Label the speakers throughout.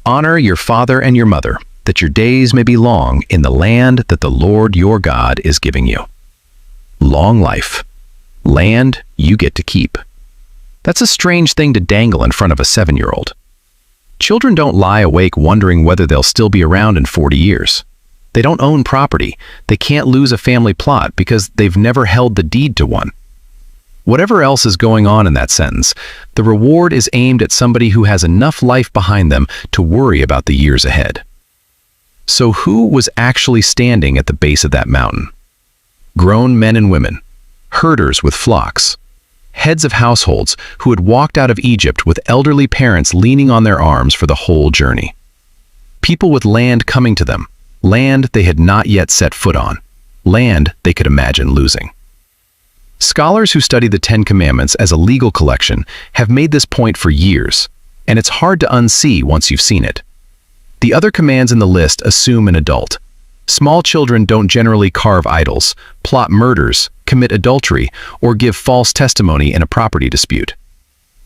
Speaker 1: Honor your father and your mother, that your days may be long in the land that the Lord your God is giving you. Long life. Land you get to keep. That's a strange thing to dangle in front of a 7-year-old. Children don't lie awake wondering whether they'll still be around in 40 years. They don't own property. They can't lose a family plot because they've never held the deed to one. Whatever else is going on in that sentence, the reward is aimed at somebody who has enough life behind them to worry about the years ahead. So who was actually standing at the base of that mountain? Grown men and women, herders with flocks, heads of households who had walked out of Egypt with elderly parents leaning on their arms for the whole journey. People with land coming to them, land they had not yet set foot on, land they could imagine losing. Scholars who study the Ten Commandments as a legal collection have made this point for years, and it's hard to unsee once you've seen it. The other commands in the list assume an adult. Small children don't generally carve idols, plot murders, commit adultery, or give false testimony in a property dispute.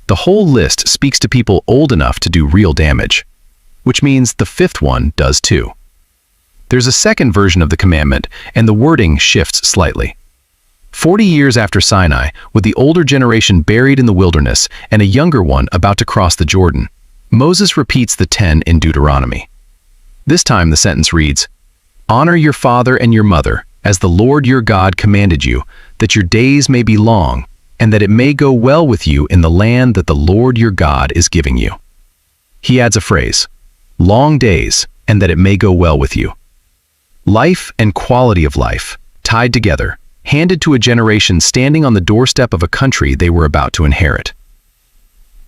Speaker 1: The whole list speaks to people old enough to do real damage, which means the fifth one does too. There's a second version of the commandment, and the wording shifts slightly. 40 years after Sinai, with the older generation buried in the wilderness and a younger one about to cross the Jordan, Moses repeats the 10 in Deuteronomy. This time the sentence reads, "Honor your father and your mother, as the Lord your God commanded you, that your days may be long, and that it may go well with you in the land that the Lord your God is giving you." He adds a phrase, "long days, and that it may go well with you." Life and quality of life, tied together, handed to a generation standing on the doorstep of a country they were about to inherit.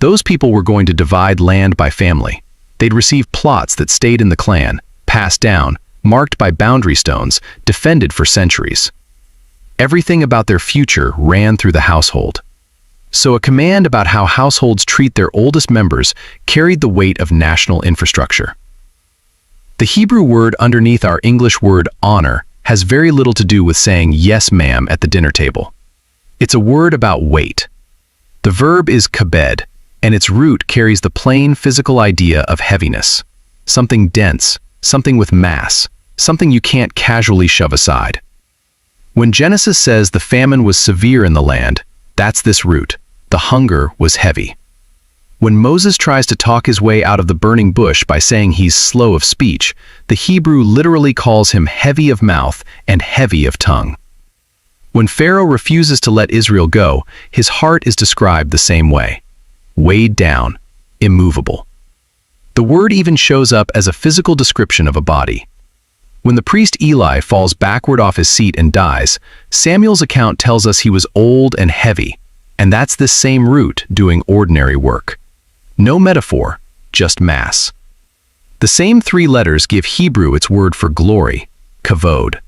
Speaker 1: Those people were going to divide land by family. They'd receive plots that stayed in the clan, passed down, marked by boundary stones, defended for centuries. Everything about their future ran through the household. So a command about how households treat their oldest members carried the weight of national infrastructure. The Hebrew word underneath our English word honor has very little to do with saying yes ma'am at the dinner table. It's a word about weight. The verb is kabed, and its root carries the plain physical idea of heaviness, something dense, something with mass, something you can't casually shove aside. When Genesis says the famine was severe in the land, that's this root. The hunger was heavy. When Moses tries to talk his way out of the burning bush by saying he's slow of speech, the Hebrew literally calls him heavy of mouth and heavy of tongue. When Pharaoh refuses to let Israel go, his heart is described the same way. Weighed down, immovable. The word even shows up as a physical description of a body. When the priest Eli falls backward off his seat and dies, Samuel's account tells us he was old and heavy, and that's this same root doing ordinary work. No metaphor, just mass. The same 3 letters give Hebrew its word for glory, kavod.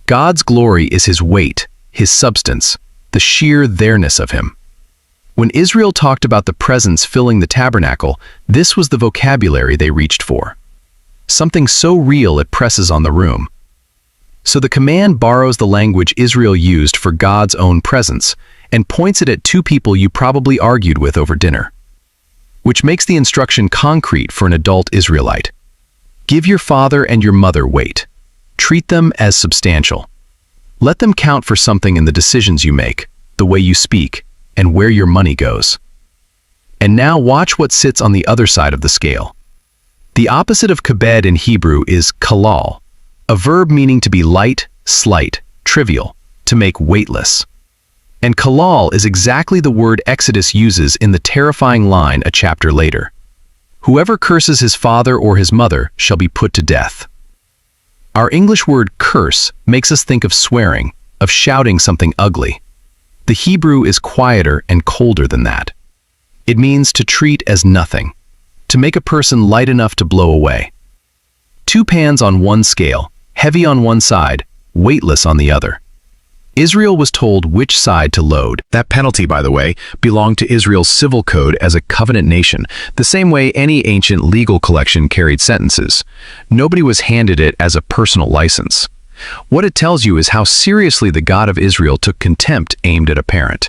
Speaker 1: God's glory is his weight, his substance, the sheer there-ness of him. When Israel talked about the presence filling the tabernacle, this was the vocabulary they reached for. Something so real it presses on the room. So the command borrows the language Israel used for God's own presence and points it at 2 people you probably argued with over dinner, which makes the instruction concrete for an adult Israelite. Give your father and your mother weight. Treat them as substantial. Let them count for something in the decisions you make, the way you speak, and where your money goes. And now watch what sits on the other side of the scale. The opposite of kabed in Hebrew is kalal, a verb meaning to be light, slight, trivial, to make weightless. And kalal is exactly the word Exodus uses in the terrifying line a chapter later. Whoever curses his father or his mother shall be put to death. Our English word curse makes us think of swearing, of shouting something ugly. The Hebrew is quieter and colder than that. It means to treat as nothing, to make a person light enough to blow away. 2 pans on one scale, heavy on one side, weightless on the other. Israel was told which side to load. That penalty, by the way, belonged to Israel's civil code as a covenant nation, the same way any ancient legal collection carried sentences. Nobody was handed it as a personal license. What it tells you is how seriously the God of Israel took contempt aimed at a parent.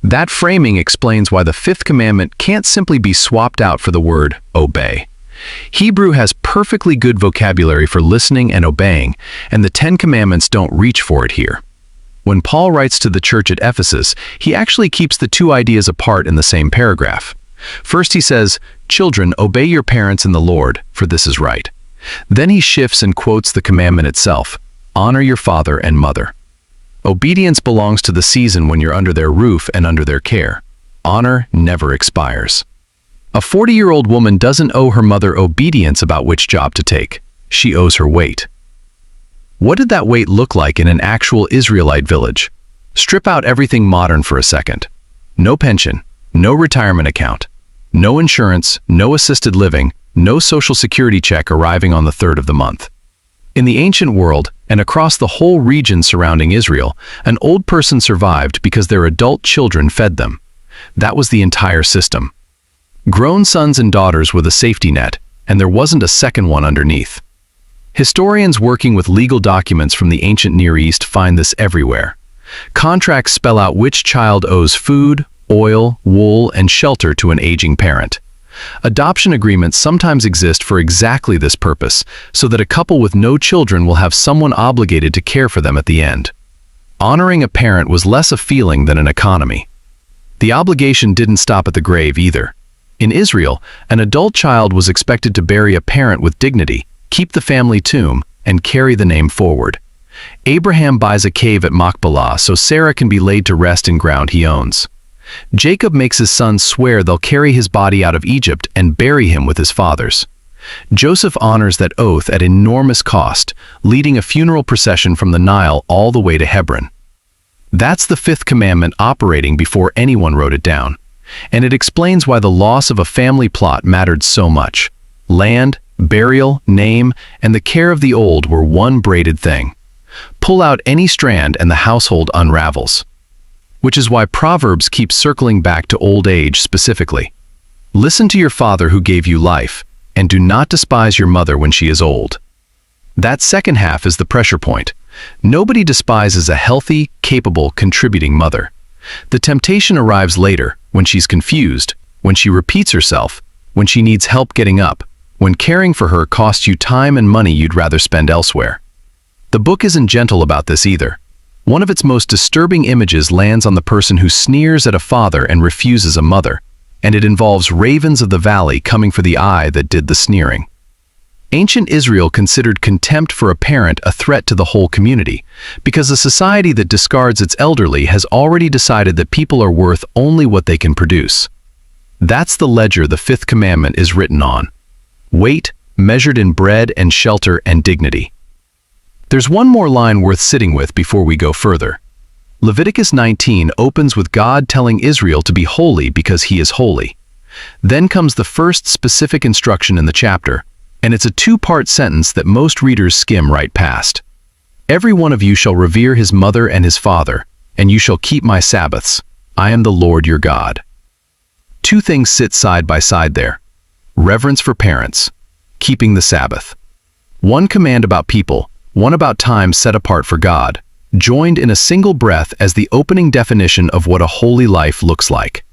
Speaker 1: That framing explains why the 5th commandment can't simply be swapped out for the word obey. Hebrew has perfectly good vocabulary for listening and obeying, and the Ten Commandments don't reach for it here. When Paul writes to the church at Ephesus, he actually keeps the two ideas apart in the same paragraph. First he says, "Children, obey your parents in the Lord, for this is right." Then he shifts and quotes the commandment itself, "Honor your father and mother." Obedience belongs to the season when you're under their roof and under their care. Honor never expires. A 40-year-old woman doesn't owe her mother obedience about which job to take. She owes her weight. What did that weight look like in an actual Israelite village? Strip out everything modern for a second. No pension, no retirement account, no insurance, no assisted living, no social security check arriving on the 3rd of the month. In the ancient world, and across the whole region surrounding Israel, an old person survived because their adult children fed them. That was the entire system. Grown sons and daughters were the safety net, and there wasn't a second one underneath. Historians working with legal documents from the ancient Near East find this everywhere. Contracts spell out which child owes food, oil, wool, and shelter to an aging parent. Adoption agreements sometimes exist for exactly this purpose, so that a couple with no children will have someone obligated to care for them at the end. Honoring a parent was less a feeling than an economy. The obligation didn't stop at the grave either. In Israel, an adult child was expected to bury a parent with dignity, keep the family tomb, and carry the name forward. Abraham buys a cave at Machpelah so Sarah can be laid to rest in ground he owns. Jacob makes his sons swear they'll carry his body out of Egypt and bury him with his father's. Joseph honors that oath at enormous cost, leading a funeral procession from the Nile all the way to Hebron. That's the 5th commandment operating before anyone wrote it down. And it explains why the loss of a family plot mattered so much. Land, burial, name, and the care of the old were one braided thing. Pull out any strand and the household unravels. Which is why Proverbs keeps circling back to old age specifically. Listen to your father who gave you life, and do not despise your mother when she is old. That second half is the pressure point. Nobody despises a healthy, capable, contributing mother. The temptation arrives later, when she's confused, when she repeats herself, when she needs help getting up, when caring for her costs you time and money you'd rather spend elsewhere. The book isn't gentle about this either. One of its most disturbing images lands on the person who sneers at a father and refuses a mother, and it involves ravens of the valley coming for the eye that did the sneering. Ancient Israel considered contempt for a parent a threat to the whole community, because a society that discards its elderly has already decided that people are worth only what they can produce. That's the ledger the 5th commandment is written on. Weight, measured in bread and shelter and dignity. There's one more line worth sitting with before we go further. Leviticus 19 opens with God telling Israel to be holy because he is holy. Then comes the first specific instruction in the chapter, and it's a 2-part sentence that most readers skim right past. Every one of you shall revere his mother and his father, and you shall keep my Sabbaths. I am the Lord your God. 2 things sit side by side there. Reverence for parents, keeping the Sabbath. One command about people, one about time set apart for God, joined in a single breath as the opening definition of what a holy life looks like.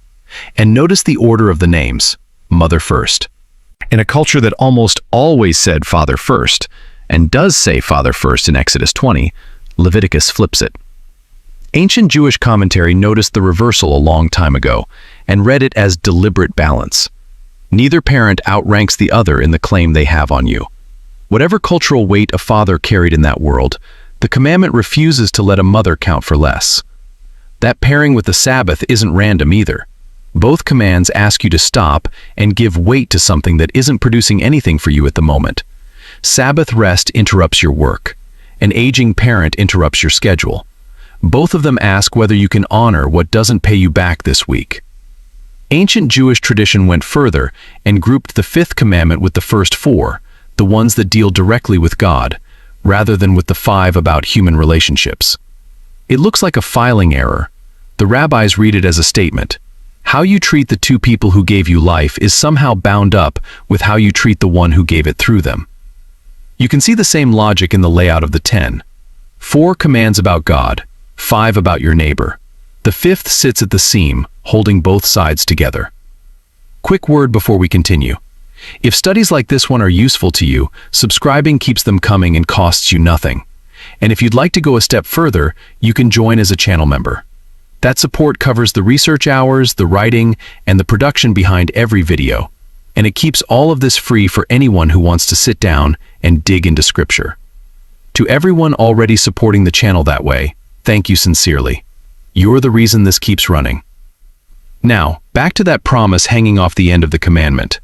Speaker 1: And notice the order of the names, mother first. In a culture that almost always said father first, and does say father first in Exodus 20, Leviticus flips it. Ancient Jewish commentary noticed the reversal a long time ago, and read it as deliberate balance. Neither parent outranks the other in the claim they have on you. Whatever cultural weight a father carried in that world, the commandment refuses to let a mother count for less. That pairing with the Sabbath isn't random either. Both commands ask you to stop and give weight to something that isn't producing anything for you at the moment. Sabbath rest interrupts your work. An aging parent interrupts your schedule. Both of them ask whether you can honor what doesn't pay you back this week. Ancient Jewish tradition went further and grouped the 5th commandment with the first 4, the ones that deal directly with God, rather than with the 5 about human relationships. It looks like a filing error. The rabbis read it as a statement. How you treat the 2 people who gave you life is somehow bound up with how you treat the one who gave it through them. You can see the same logic in the layout of the 10. 4 commands about God, 5 about your neighbor. The 5th sits at the seam, holding both sides together. Quick word before we continue. If studies like this one are useful to you, subscribing keeps them coming and costs you nothing. And if you'd like to go a step further, you can join as a channel member. That support covers the research hours, the writing, and the production behind every video. And it keeps all of this free for anyone who wants to sit down and dig into Scripture. To everyone already supporting the channel that way, thank you sincerely. You're the reason this keeps running. Now, back to that promise hanging off the end of the commandment.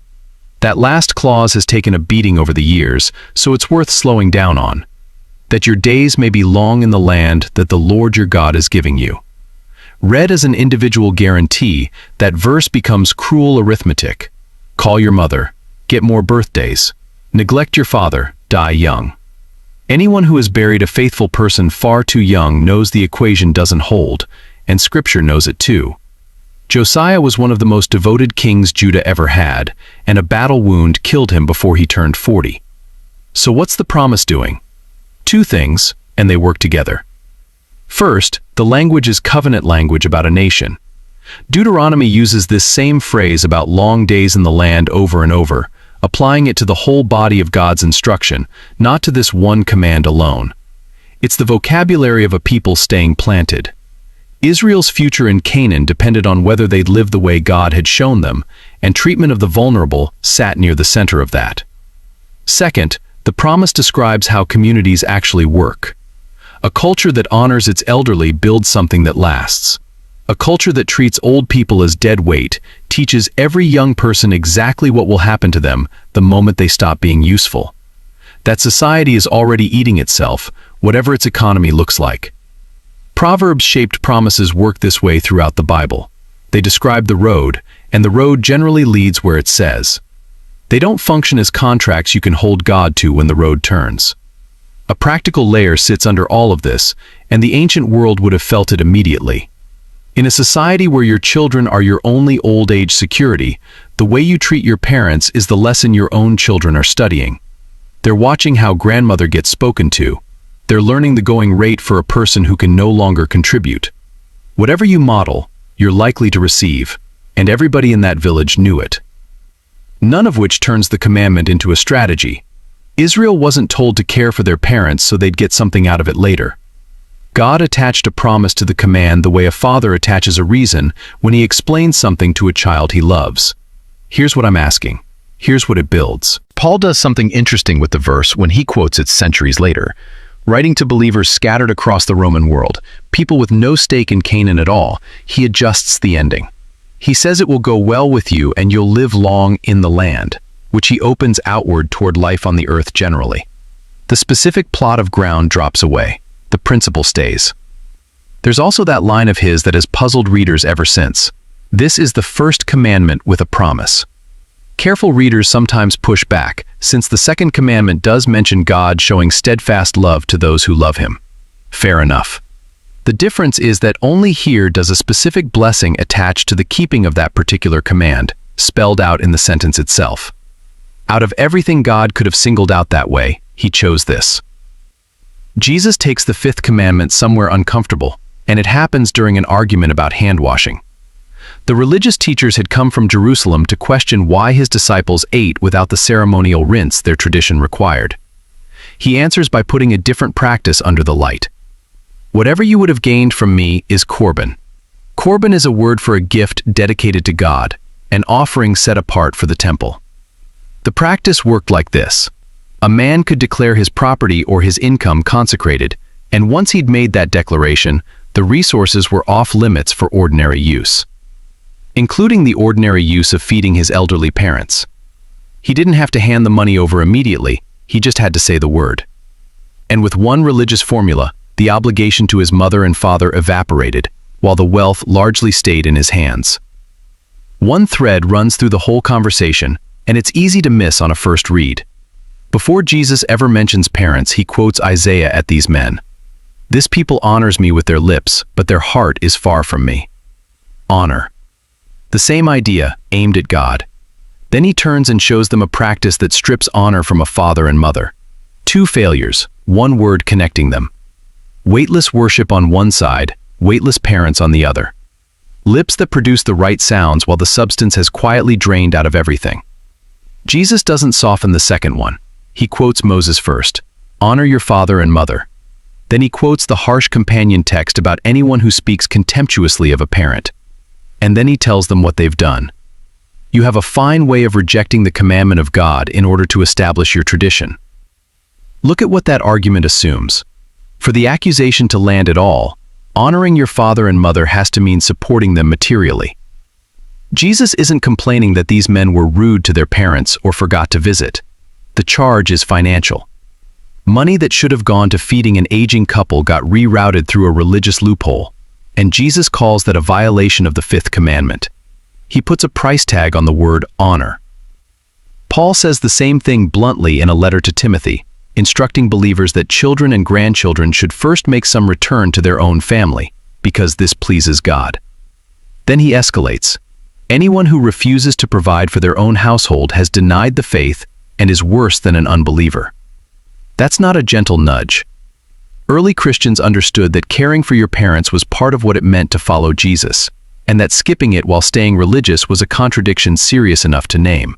Speaker 1: That last clause has taken a beating over the years, so it's worth slowing down on. That your days may be long in the land that the Lord your God is giving you. Read as an individual guarantee, that verse becomes cruel arithmetic. Call your mother, get more birthdays. Neglect your father, die young. Anyone who has buried a faithful person far too young knows the equation doesn't hold, and Scripture knows it too. Josiah was one of the most devoted kings Judah ever had, and a battle wound killed him before he turned 40. So what's the promise doing? Two things, and they work together. First, the language is covenant language about a nation. Deuteronomy uses this same phrase about long days in the land over and over, applying it to the whole body of God's instruction, not to this one command alone. It's the vocabulary of a people staying planted. Israel's future in Canaan depended on whether they'd live the way God had shown them, and treatment of the vulnerable sat near the center of that. Second, the promise describes how communities actually work. A culture that honors its elderly builds something that lasts. A culture that treats old people as dead weight teaches every young person exactly what will happen to them the moment they stop being useful. That society is already eating itself, whatever its economy looks like. Proverbs-shaped promises work this way throughout the Bible. They describe the road, and the road generally leads where it says. They don't function as contracts you can hold God to when the road turns. A practical layer sits under all of this, and the ancient world would have felt it immediately. In a society where your children are your only old-age security, the way you treat your parents is the lesson your own children are studying. They're watching how grandmother gets spoken to. They're learning the going rate for a person who can no longer contribute. Whatever you model, you're likely to receive, and everybody in that village knew it. None of which turns the commandment into a strategy. Israel wasn't told to care for their parents so they'd get something out of it later. God attached a promise to the command the way a father attaches a reason when he explains something to a child he loves. Here's what I'm asking. Here's what it builds. Paul does something interesting with the verse when he quotes it centuries later. Writing to believers scattered across the Roman world, people with no stake in Canaan at all, he adjusts the ending. He says it will go well with you and you'll live long in the land, which he opens outward toward life on the earth generally. The specific plot of ground drops away. The principle stays. There's also that line of his that has puzzled readers ever since. This is the first commandment with a promise. Careful readers sometimes push back, since the second commandment does mention God showing steadfast love to those who love him. Fair enough. The difference is that only here does a specific blessing attach to the keeping of that particular command, spelled out in the sentence itself. Out of everything God could have singled out that way, he chose this. Jesus takes the fifth commandment somewhere uncomfortable, and it happens during an argument about hand washing. The religious teachers had come from Jerusalem to question why his disciples ate without the ceremonial rinse their tradition required. He answers by putting a different practice under the light. Whatever you would have gained from me is Corban. Corban is a word for a gift dedicated to God, an offering set apart for the temple. The practice worked like this. A man could declare his property or his income consecrated, and once he'd made that declaration, the resources were off limits for ordinary use, including the ordinary use of feeding his elderly parents. He didn't have to hand the money over immediately, he just had to say the word. And with one religious formula, the obligation to his mother and father evaporated, while the wealth largely stayed in his hands. One thread runs through the whole conversation, and it's easy to miss on a first read. Before Jesus ever mentions parents, he quotes Isaiah at these men. This people honors me with their lips, but their heart is far from me. Honor. The same idea, aimed at God. Then he turns and shows them a practice that strips honor from a father and mother. Two failures, one word connecting them. Weightless worship on one side, weightless parents on the other. Lips that produce the right sounds while the substance has quietly drained out of everything. Jesus doesn't soften the second one. He quotes Moses first, "Honor your father and mother." Then he quotes the harsh companion text about anyone who speaks contemptuously of a parent. And then he tells them what they've done. You have a fine way of rejecting the commandment of God in order to establish your tradition. Look at what that argument assumes. For the accusation to land at all, honoring your father and mother has to mean supporting them materially. Jesus isn't complaining that these men were rude to their parents or forgot to visit. The charge is financial. Money that should have gone to feeding an aging couple got rerouted through a religious loophole, and Jesus calls that a violation of the fifth commandment. He puts a price tag on the word honor. Paul says the same thing bluntly in a letter to Timothy, instructing believers that children and grandchildren should first make some return to their own family, because this pleases God. Then he escalates. Anyone who refuses to provide for their own household has denied the faith and is worse than an unbeliever. That's not a gentle nudge. Early Christians understood that caring for your parents was part of what it meant to follow Jesus, and that skipping it while staying religious was a contradiction serious enough to name.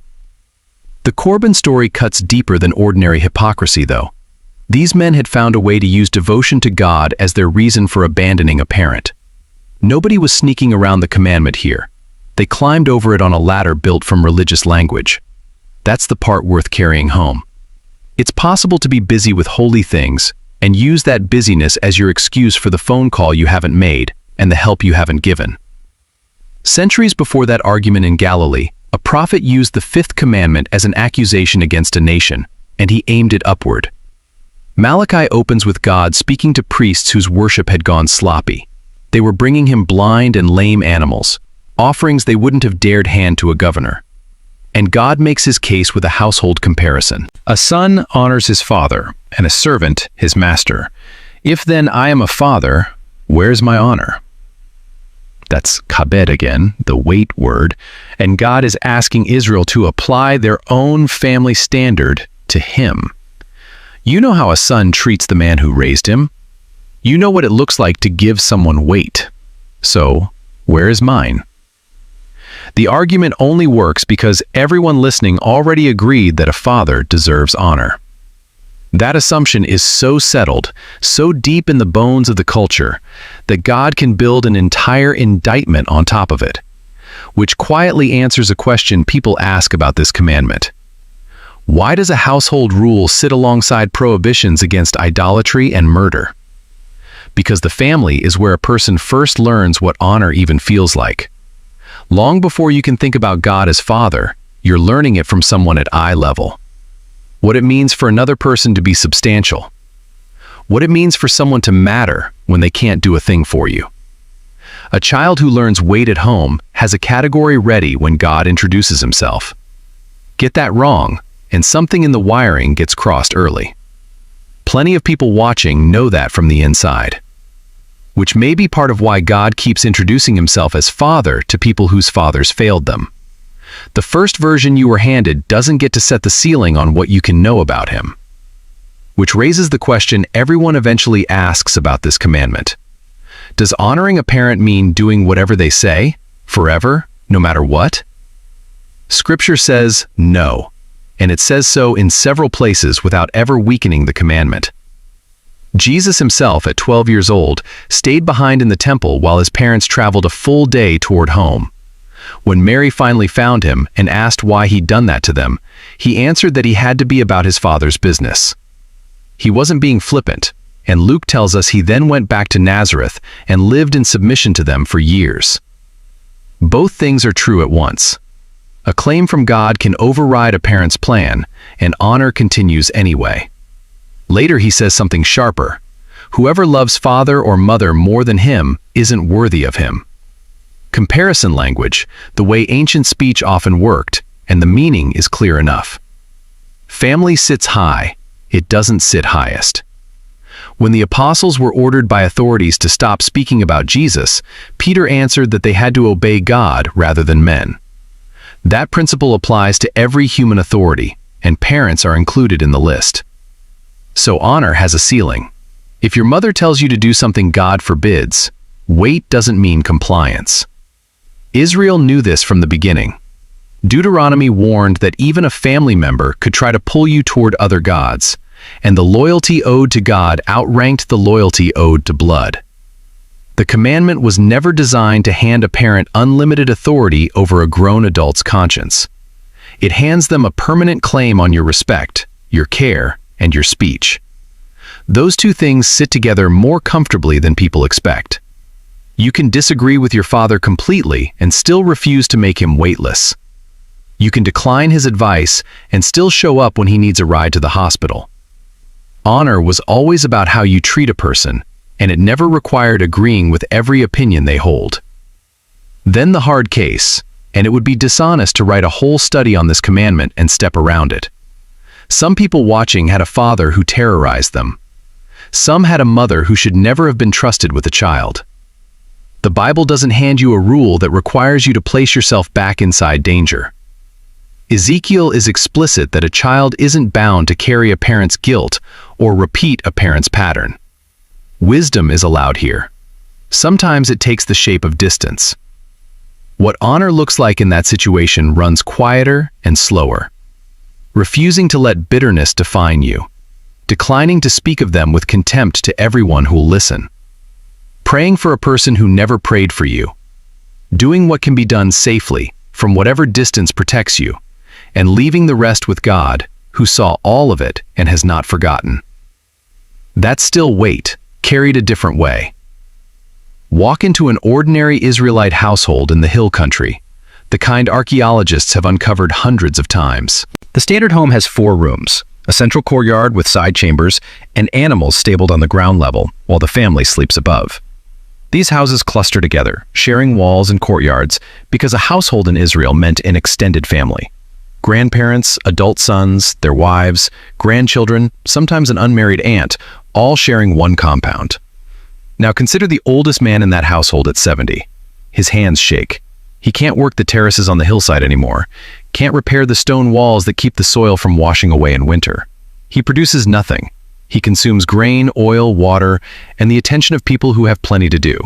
Speaker 1: The Corban story cuts deeper than ordinary hypocrisy, though. These men had found a way to use devotion to God as their reason for abandoning a parent. Nobody was sneaking around the commandment here. They climbed over it on a ladder built from religious language. That's the part worth carrying home. It's possible to be busy with holy things and use that busyness as your excuse for the phone call you haven't made and the help you haven't given. Centuries before that argument in Galilee, a prophet used the fifth commandment as an accusation against a nation, and he aimed it upward. Malachi opens with God speaking to priests whose worship had gone sloppy. They were bringing him blind and lame animals, offerings they wouldn't have dared hand to a governor. And God makes his case with a household comparison. A son honors his father, and a servant his master. If then I am a father, where's my honor? That's Kabed again, the weight word, and God is asking Israel to apply their own family standard to him. You know how a son treats the man who raised him. You know what it looks like to give someone weight. So, where is mine? The argument only works because everyone listening already agreed that a father deserves honor. That assumption is so settled, so deep in the bones of the culture, that God can build an entire indictment on top of it, which quietly answers a question people ask about this commandment. Why does a household rule sit alongside prohibitions against idolatry and murder? Because the family is where a person first learns what honor even feels like. Long before you can think about God as Father, you're learning it from someone at eye level. What it means for another person to be substantial. What it means for someone to matter when they can't do a thing for you. A child who learns weight at home has a category ready when God introduces himself. Get that wrong, and something in the wiring gets crossed early. Plenty of people watching know that from the inside. Which may be part of why God keeps introducing himself as Father to people whose fathers failed them. The first version you were handed doesn't get to set the ceiling on what you can know about him. Which raises the question everyone eventually asks about this commandment. Does honoring a parent mean doing whatever they say, forever, no matter what? Scripture says no, and it says so in several places without ever weakening the commandment. Jesus himself, at 12 years old, stayed behind in the temple while his parents traveled a full day toward home. When Mary finally found him and asked why he'd done that to them, he answered that he had to be about his father's business. He wasn't being flippant, and Luke tells us he then went back to Nazareth and lived in submission to them for years. Both things are true at once. A claim from God can override a parent's plan, and honor continues anyway. Later he says something sharper. Whoever loves father or mother more than him isn't worthy of him. Comparison language, the way ancient speech often worked, and the meaning is clear enough. Family sits high, it doesn't sit highest. When the apostles were ordered by authorities to stop speaking about Jesus, Peter answered that they had to obey God rather than men. That principle applies to every human authority, and parents are included in the list. So honor has a ceiling. If your mother tells you to do something God forbids, weight doesn't mean compliance. Israel knew this from the beginning. Deuteronomy warned that even a family member could try to pull you toward other gods, and the loyalty owed to God outranked the loyalty owed to blood. The commandment was never designed to hand a parent unlimited authority over a grown adult's conscience. It hands them a permanent claim on your respect, your care, and your speech. Those two things sit together more comfortably than people expect. You can disagree with your father completely and still refuse to make him weightless. You can decline his advice and still show up when he needs a ride to the hospital. Honor was always about how you treat a person, and it never required agreeing with every opinion they hold. Then the hard case, and it would be dishonest to write a whole study on this commandment and step around it. Some people watching had a father who terrorized them. Some had a mother who should never have been trusted with a child. The Bible doesn't hand you a rule that requires you to place yourself back inside danger. Ezekiel is explicit that a child isn't bound to carry a parent's guilt or repeat a parent's pattern. Wisdom is allowed here. Sometimes it takes the shape of distance. What honor looks like in that situation runs quieter and slower. Refusing to let bitterness define you. Declining to speak of them with contempt to everyone who'll listen. Praying for a person who never prayed for you. Doing what can be done safely, from whatever distance protects you, and leaving the rest with God, who saw all of it and has not forgotten. That's still weight, carried a different way. Walk into an ordinary Israelite household in the hill country, the kind archaeologists have uncovered hundreds of times. The standard home has 4 rooms, a central courtyard with side chambers, and animals stabled on the ground level, while the family sleeps above. These houses cluster together, sharing walls and courtyards, because a household in Israel meant an extended family. Grandparents, adult sons, their wives, grandchildren, sometimes an unmarried aunt, all sharing one compound. Now consider the oldest man in that household at 70. His hands shake. He can't work the terraces on the hillside anymore, can't repair the stone walls that keep the soil from washing away in winter. He produces nothing. He consumes grain, oil, water, and the attention of people who have plenty to do.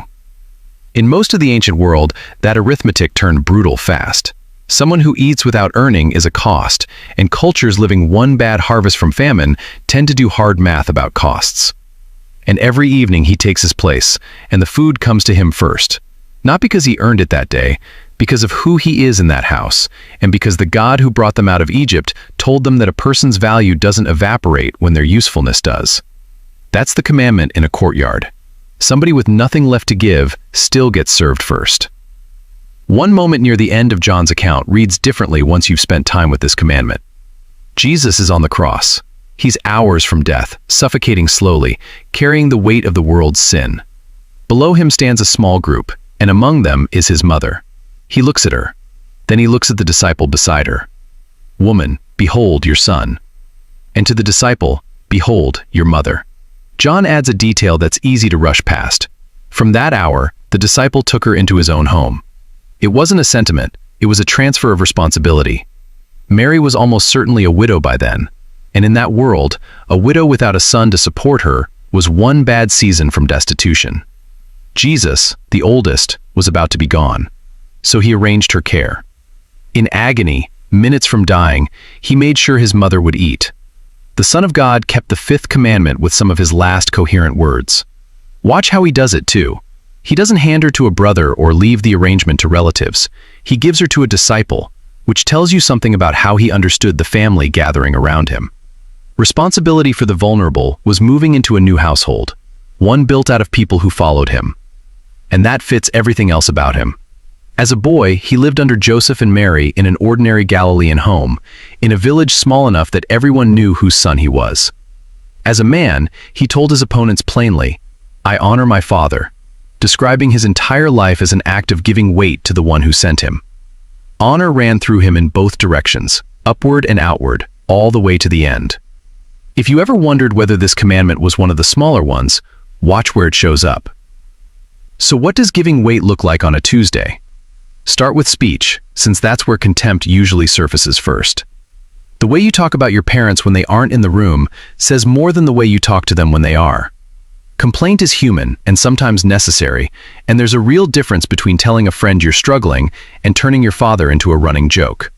Speaker 1: In most of the ancient world, that arithmetic turned brutal fast. Someone who eats without earning is a cost, and cultures living one bad harvest from famine tend to do hard math about costs. And every evening he takes his place, and the food comes to him first. Not because he earned it that day, because of who he is in that house, and because the God who brought them out of Egypt told them that a person's value doesn't evaporate when their usefulness does. That's the commandment in a courtyard. Somebody with nothing left to give still gets served first. One moment near the end of John's account reads differently once you've spent time with this commandment. Jesus is on the cross. He's hours from death, suffocating slowly, carrying the weight of the world's sin. Below him stands a small group, and among them is his mother. He looks at her. Then he looks at the disciple beside her. "Woman, behold your son." And to the disciple, "Behold your mother." John adds a detail that's easy to rush past. From that hour, the disciple took her into his own home. It wasn't a sentiment, it was a transfer of responsibility. Mary was almost certainly a widow by then, and in that world, a widow without a son to support her was one bad season from destitution. Jesus, the oldest, was about to be gone, so he arranged her care. In agony, minutes from dying, he made sure his mother would eat. The Son of God kept the 5th commandment with some of his last coherent words. Watch how he does it too. He doesn't hand her to a brother or leave the arrangement to relatives. He gives her to a disciple, which tells you something about how he understood the family gathering around him. Responsibility for the vulnerable was moving into a new household, one built out of people who followed him. And that fits everything else about him. As a boy, he lived under Joseph and Mary in an ordinary Galilean home, in a village small enough that everyone knew whose son he was. As a man, he told his opponents plainly, "I honor my father," describing his entire life as an act of giving weight to the one who sent him. Honor ran through him in both directions, upward and outward, all the way to the end. If you ever wondered whether this commandment was one of the smaller ones, watch where it shows up. So what does giving weight look like on a Tuesday? Start with speech, since that's where contempt usually surfaces first. The way you talk about your parents when they aren't in the room says more than the way you talk to them when they are. Complaint is human and sometimes necessary, and there's a real difference between telling a friend you're struggling and turning your father into a running joke.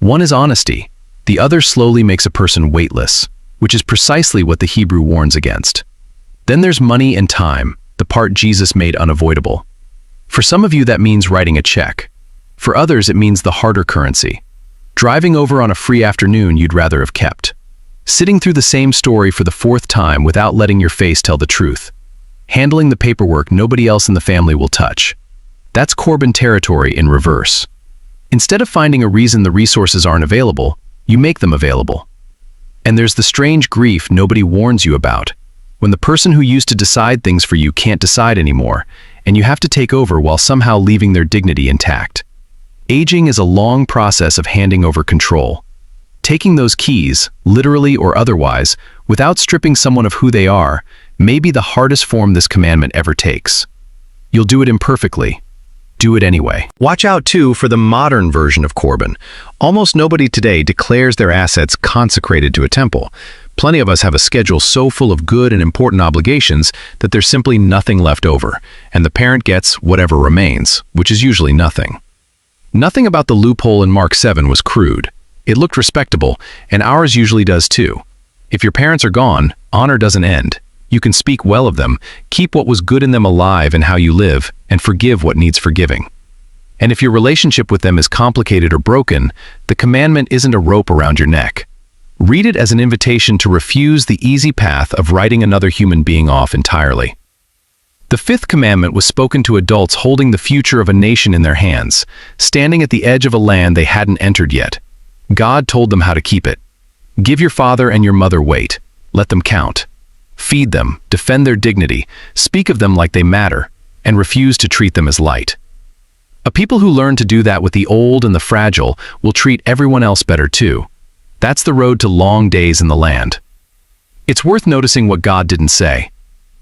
Speaker 1: One is honesty. The other slowly makes a person weightless, which is precisely what the Hebrew warns against. Then there's money and time, the part Jesus made unavoidable. For some of you that means writing a check. For others it means the harder currency. Driving over on a free afternoon you'd rather have kept. Sitting through the same story for the fourth time without letting your face tell the truth. Handling the paperwork nobody else in the family will touch. That's Corban territory in reverse. Instead of finding a reason the resources aren't available, you make them available. And there's the strange grief nobody warns you about, when the person who used to decide things for you can't decide anymore, and you have to take over while somehow leaving their dignity intact. Aging is a long process of handing over control. Taking those keys, literally or otherwise, without stripping someone of who they are, may be the hardest form this commandment ever takes. You'll do it imperfectly. Do it anyway. Watch out, too, for the modern version of Corban. Almost nobody today declares their assets consecrated to a temple. Plenty of us have a schedule so full of good and important obligations that there's simply nothing left over, and the parent gets whatever remains, which is usually nothing. Nothing about the loophole in Mark 7 was crude. It looked respectable, and ours usually does too. If your parents are gone, honor doesn't end. You can speak well of them, keep what was good in them alive in how you live, and forgive what needs forgiving. And if your relationship with them is complicated or broken, the commandment isn't a rope around your neck. Read it as an invitation to refuse the easy path of writing another human being off entirely. The fifth commandment was spoken to adults holding the future of a nation in their hands, standing at the edge of a land they hadn't entered yet. God told them how to keep it. Give your father and your mother weight. Let them count. Feed them, defend their dignity, speak of them like they matter, and refuse to treat them as light. A people who learn to do that with the old and the fragile will treat everyone else better too. That's the road to long days in the land. It's worth noticing what God didn't say.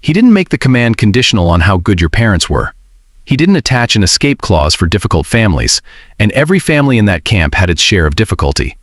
Speaker 1: He didn't make the command conditional on how good your parents were. He didn't attach an escape clause for difficult families, and every family in that camp had its share of difficulty.